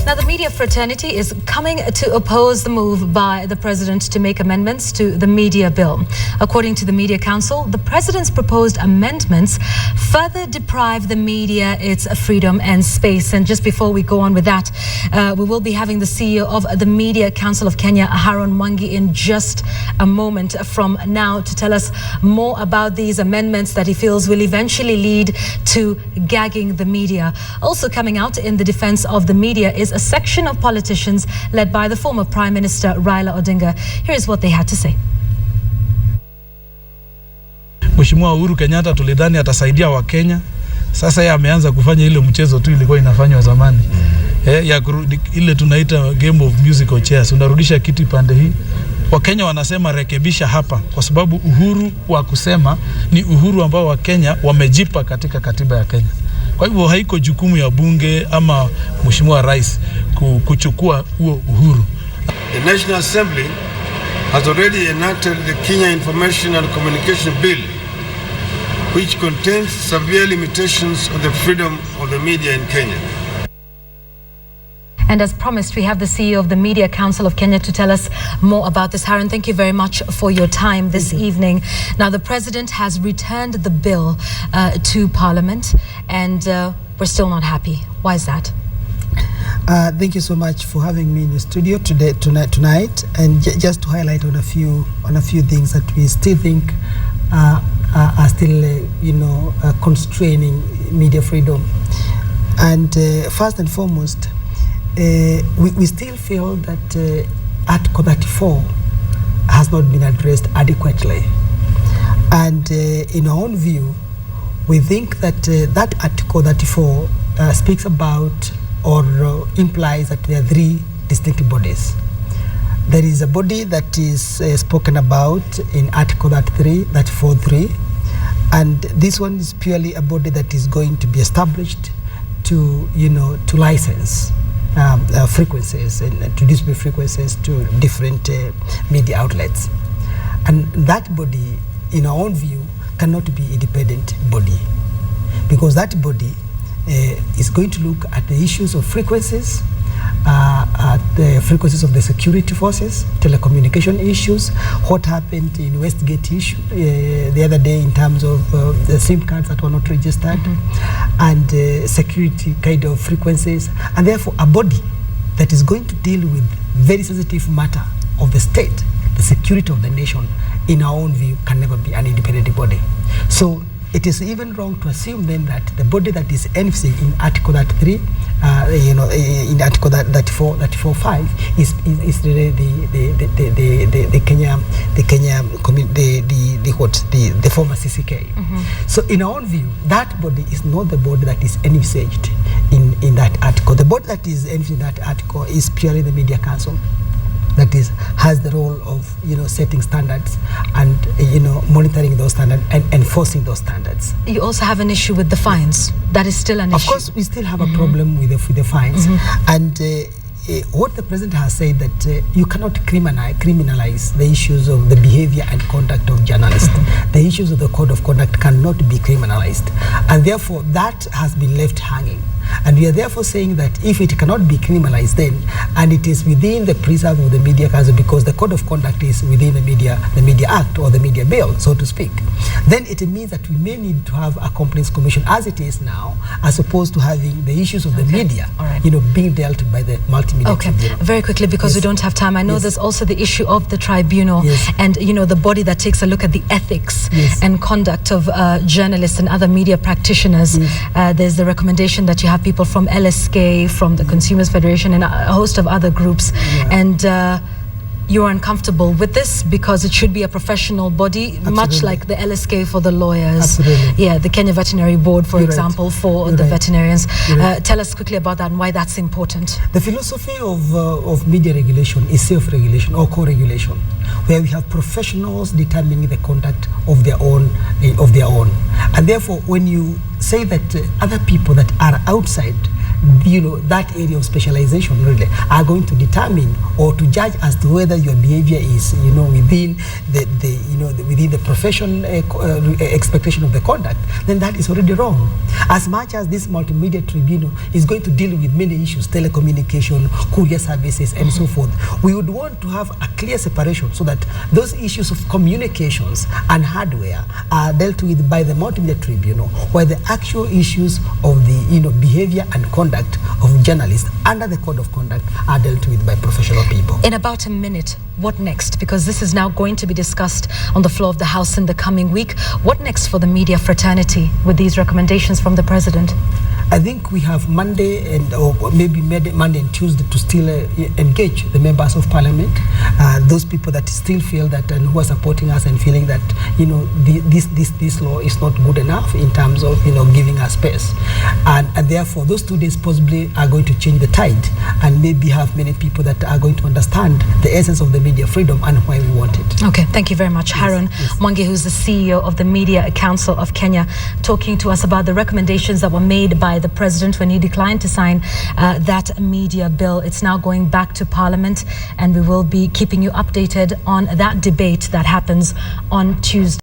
Now, the media fraternity is coming to oppose the move by the president to make amendments to the media bill. According to the Media Council, the president's proposed amendments further deprive the media its freedom and space. And just before we go on with that, we will be having the CEO of the Media Council of Kenya, Haron Mwangi, in just a moment from now to tell us more about these amendments that he feels will eventually lead to gagging the media. Also coming out in the defense of the media is a section of politicians led by the former Prime Minister Raila Odinga. Here is what they had to say. Mheshimiwa Uhuru Kenyatta tulidhani atasaidia wa Kenya. Sasa yeye ameanza kufanya ile mchezo tu ilikuwa inafanywa zamani. Ya ile tunaita game of musical chairs. Unarudisha kiti pande hii. Wakenya wanasema rekebisha hapa kwa sababu uhuru wa kusema ni uhuru ambao Wakenya wamejipa katika katiba ya Kenya. Kwa hivyo haiko jukumu ya bunge ama Mheshimiwa Rais kuchukua huo uhuru. The National Assembly has already enacted the Kenya Information and Communication Bill, which contains severe limitations on the freedom of the media in Kenya. And as promised, we have the CEO of the Media Council of Kenya to tell us more about this. Haron, thank you very much for your time this evening. Now, the president has returned the bill to Parliament, and we're still not happy. Why is that? Thank you so much for having me in the studio tonight, and just to highlight on a few things that we still think are still constraining media freedom. And first and foremost, we still feel that Article 34 has not been addressed adequately. And in our own view, we think that that Article 34 speaks about or implies that there are three distinct bodies. There is a body that is spoken about in Article 34.3, and this one is purely a body that is going to be established to license frequencies and to distribute frequencies to different media outlets. And that body, in our own view, cannot be an independent body, because that body is going to look at the issues of frequencies, at the frequencies of the security forces, telecommunication issues, what happened in Westgate issue the other day in terms of the SIM cards that were not registered, and security kind of frequencies, and therefore a body that is going to deal with very sensitive matter of the state, the security of the nation, in our own view, can never be an independent body. So it is even wrong to assume then that the body that is envisaged in Article 33, in Article 34.5 is really the former CCK. So in our own view, that body is not the body that is envisaged in that article. The body that is envisaged in that article is purely the Media Council, that has the role of setting standards and monitoring those standards and enforcing those standards. You also have an issue with the fines. That is still an issue. Of course, we still have a problem with the fines. And what the president has said that you cannot criminalize the issues of the behavior and conduct of journalists. The issues of the code of conduct cannot be criminalized, and therefore that has been left hanging. And we are therefore saying that if it cannot be criminalized then, and it is within the preserve of the Media Council, because the code of conduct is within the Media Act or the Media Bill, so to speak, then it means that we may need to have a complaints commission as it is now, as opposed to having the issues of the media, being dealt by the multimedia tribunal. Very quickly, because we don't have time. I know there's also the issue of the tribunal and the body that takes a look at the ethics and conduct of journalists and other media practitioners. There's the recommendation that you have people from LSK, from the Consumers Federation, and a host of other groups. And you're uncomfortable with this because it should be a professional body, much like the LSK for the lawyers. Yeah, the Kenya Veterinary Board, for example, for the veterinarians. Tell us quickly about that and why that's important. The philosophy of media regulation is self-regulation or co-regulation, where we have professionals determining the conduct of their own. And therefore, when you say that other people that are outside that area of specialization really are going to determine or to judge as to whether your behavior is, within within the profession expectation of the conduct, then that is already wrong. As much as this multimedia tribunal is going to deal with many issues, telecommunication, courier services, and so forth, we would want to have a clear separation so that those issues of communications and hardware are dealt with by the multimedia tribunal, where the actual issues of the behavior and conduct of journalists under the code of conduct are dealt with by professional people. In about a minute, what next? Because this is now going to be discussed on the floor of the House in the coming week. What next for the media fraternity with these recommendations from the President? I think we have Monday or maybe Monday and Tuesday to still engage the members of Parliament, those people that still feel that and who are supporting us and feeling that this law is not good enough in terms of giving us space, and therefore those 2 days possibly are going to change the tide and maybe have many people that are going to understand the essence of the media freedom and why we want it. Okay, thank you very much, Haron Mwangi, who's the CEO of the Media Council of Kenya, talking to us about the recommendations that were made by the President when he declined to sign that media bill. It's now going back to Parliament, and we will be keeping you updated on that debate that happens on Tuesday.